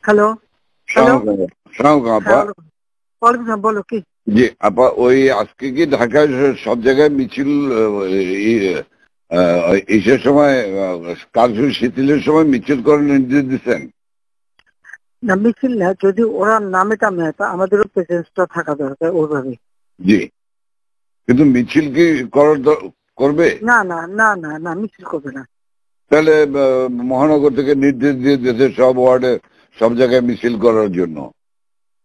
Hello hello আপা। বলো কি? জি আপা, ওই আজকে কি ঢাকায় সব জায়গায় মিছিল ইসের সময় কারফিউ শিথিলের সময় মিছিল করার নির্দেশ দিচ্ছেন? না, মিছিল না, যদি ওরা নামে টামে আমাদেরও প্রেজেন্সটা থাকা দরকার ওইভাবে। জি, কিন্তু মিছিল কি করবে? না না না না না, মিছিল করবে না। তাহলে মহানগর থেকে নির্দেশ দিয়ে দিয়েছে সব ওয়ার্ডে সব জায়গায় মিছিল করার জন্য,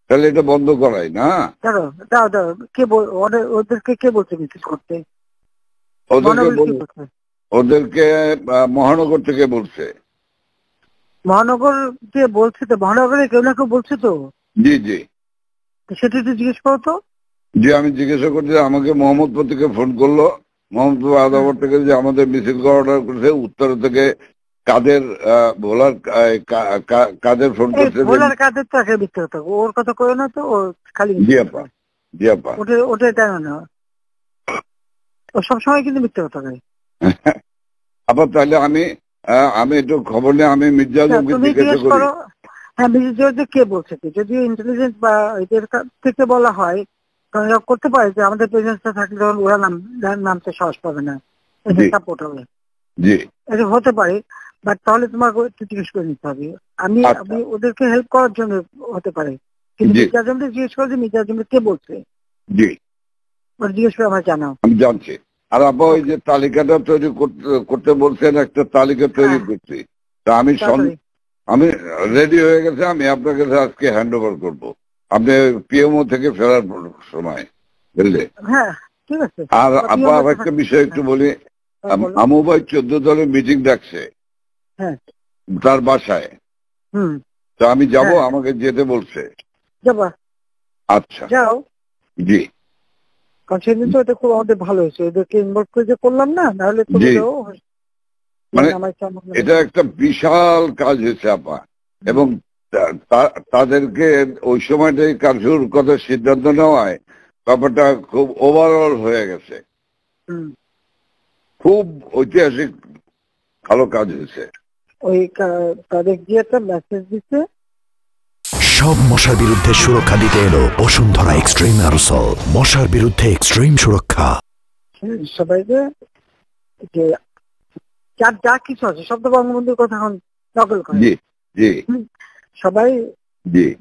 তাহলে এটা বন্ধ করাই না? দাঁড়ো দাও দাও, ওদেরকে কে বলছে মিছিল করতে? ওদেরকে মহানগর থেকে বলছে। মহানগর কে বলছে? তো মহানগরে কেউ না কেউ বলছে তো। জি জি, সেটা একটু জিজ্ঞেস করো তো। জি, আমি জিজ্ঞাসা করছি, আমাকে মোহাম্মদপুর থেকে ফোন করলো, মোহাম্মদপুর আদাবর থেকে, যে আমাদের মিছিল অর্ডার করেছে। উত্তর থেকে কাদের ভোলার কাদের ফোন করছে। ভোলার কাদের তো একটা মিথ্যে কথা, ওর কথা কই না তো, ও খালি জি আপা, জি আপা, ওটাই তাই না, ও সবসময় কিন্তু মিথ্যে কথা কয়। আপা তাহলে আমি একটু খবর নিয়ে আমি মির্জা আজমকে জিজ্ঞাসা করি। হ্যাঁ, মির্জা কে বলছে কি, যদি ইন্টেলিজেন্স বা এদের থেকে বলা হয় করতে পারে যে আমাদের প্রেজেন্সটা থাকলে তখন ওরা নামতে সাহস পাবে না, এটা সাপোর্ট হবে। জি, এটা হতে পারে, বাট তাহলে তোমাকে একটু জিজ্ঞেস করে নিতে হবে। আমি ওদেরকে হেল্প করার জন্য হতে পারে, কিন্তু মির্জা আজমকে জিজ্ঞেস করে যে মির্জা আজমকে কে বলছে। জি, জিজ্ঞেস করে আমার জানাও। আমি জানছি। আর আপা ওই যে তালিকাটা তৈরি করতে বলছেন, একটা তালিকা তৈরি করছি, তা আমি রেডি হয়ে গেছে, আমি আপনার কাছে আজকে হ্যান্ড ওভার করবো, আপনি পিএমও থেকে ফেরার সময়, বুঝলে? হ্যাঁ ঠিক আছে। আর আপা একটা বিষয় একটু বলি, আমু ভাই 14 দলের মিটিং ডাকছে তার বাসায়, তো আমি যাব, আমাকে যেতে বলছে। যাবা? আচ্ছা যাও। জি, কারণ সেদিন তো এটা খুব আমাদের ভালো হয়েছে, ওদেরকে ইনভলভ করে যে করলাম না, নাহলে তো মানে এটা একটা বিশাল কাজ হয়েছে আপা। এবং তাদেরকে ওই সময়টাই কারফিউর কথা সিদ্ধান্ত নেওয়ায় ব্যাপারটা খুব ওভারঅল হয়ে গেছে, খুব ঐতিহাসিক ভালো কাজ হয়েছে। ওই তাদের গিয়ে একটা মেসেজ দিচ্ছে, সব মশার বিরুদ্ধে সুরক্ষা দিতে এলো বসুন্ধরা এক্সট্রিম অ্যারোসল, মশার বিরুদ্ধে এক্সট্রিম সুরক্ষা। সবাইকে যে যা কিছু আছে সব তো বঙ্গবন্ধুর কথা এখন নকল করে। জি জি, সবাই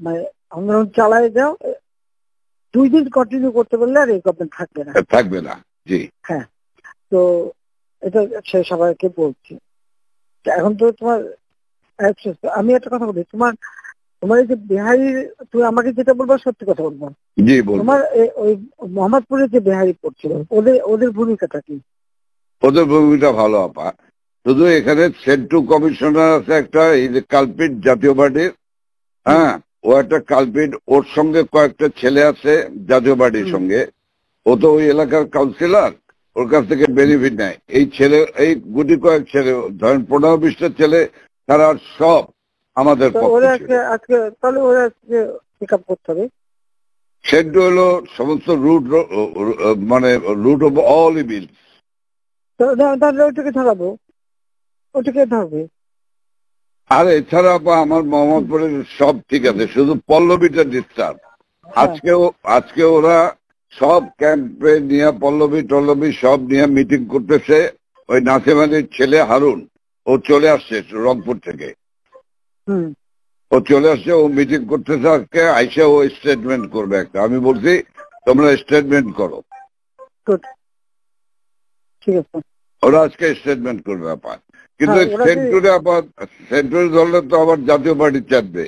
মানে আন্দোলন চালায় যাও, 2 দিন কন্টিনিউ করতে পারলে আর এই গভর্নমেন্ট থাকবে না। জি হ্যাঁ, তো এটা সে সবাইকে বলছি। এখন তো তোমার, আমি একটা কথা বলি, তোমার এই যে বিহারি, তুমি আমাকে যেটা বলবো সত্যি কথা বলবো। জি, তোমার ওই মোহাম্মদপুরে যে বিহারি পড়ছিল, ওদের ভূমিকাটা কি? ওদের ভূমিকা ভালো আপা, শুধু এখানে সেন্টু কমিশনার আছে একটা, এই যে কালপিট জাতীয় পার্টির, হ্যাঁ, ও একটা কালপিট, ওর সঙ্গে কয়েকটা ছেলে আছে জাতীয় পার্টির সঙ্গে, ও তো ওই এলাকার কাউন্সিলর, ওর কাছ থেকে বেনিফিট নেয়। এই ছেলে, এই গুটি কয়েক ছেলে, ধরেন 15-20টা ছেলে, তারা সব আমাদের আজকে তাহলে ওরা পিক আপ করতে হবে। সেন্টু হলো সমস্ত রুট, মানে রুট অফ অল ইভিলস। তাহলে ওটাকে ধরাবো, ওটাকে ধরবে। আর এছাড়া আমার মোহাম্মদপুরের সব ঠিক আছে, শুধু পল্লবীটা ডিস্টার্ব। আজকে ওরা সব ক্যাম্পে নিয়ে পল্লবী সব নিয়ে মিটিং করতেছে। ওই নাসিম আলীর ছেলে হারুন, ও চলে আসছে রংপুর থেকে, ও চলে আসছে, ও মিটিং করতেছে আজকে, আইসা ও স্টেটমেন্ট করবে একটা। আমি বলছি তোমরা স্টেটমেন্ট করো, ঠিক আছে, ওরা আজকে স্টেটমেন্ট করবে আপা। কিন্তু সেন্টুরে ধরলে তো আবার জাতীয় পার্টি চাপবে।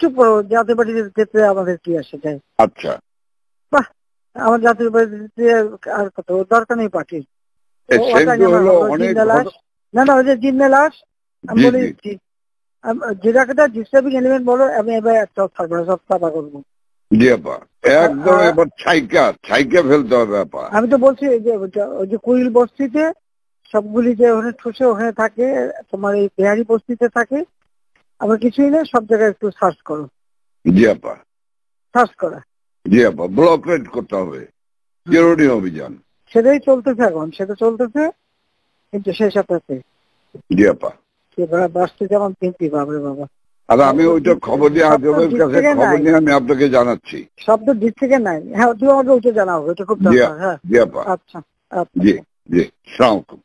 চুপ করো, জাতীয় পার্টির ক্ষেত্রে আমাদের কি আসে যায়? আচ্ছা, বাহ, আমার জাতীয় পার্টিতে আর কত দরকার নেই পার্টির। না না, ওই যে জিন্নালাস, আমি বলে দিচ্ছি, যেটা ডিস্টার্বিং এলিমেন্ট বলো, আমি এবার একটা থাকবো না, সব সাফা করবো। জি আপা, একদম এবার ছাইকা ফেলতে হবে আপা। আমি তো বলছি ওই যে কুইল বস্তিতে সবগুলি যে ওখানে ঠুসে ওখানে থাকে, তোমার এই বিহারি বস্তিতে থাকে, আবার কিছুই না, সব জায়গায় একটু সার্চ করো। জি আপা, সার্চ করা। জি আপা, ব্লক রেড করতে হবে, জরুরি অভিযান। সেটাই চলতেছে এখন, সেটা চলতেছে, কিন্তু সেই সাথে জি আপা, বাঁচতে যেমন কিন্তু বাবরে বাবা। আর আমি ওইটা খবর দিয়ে আজমের কাছে খবর নিয়ে আমি আপনাকে জানাচ্ছি। শব্দ ডিস্ট্রিক্টে নাই। হ্যাঁ, তুই আমাকে ওইটা জানাবো, এটা খুব দরকার। হ্যাঁ, জি আপা। আচ্ছা, জি জি, আসসালামু আলাইকুম।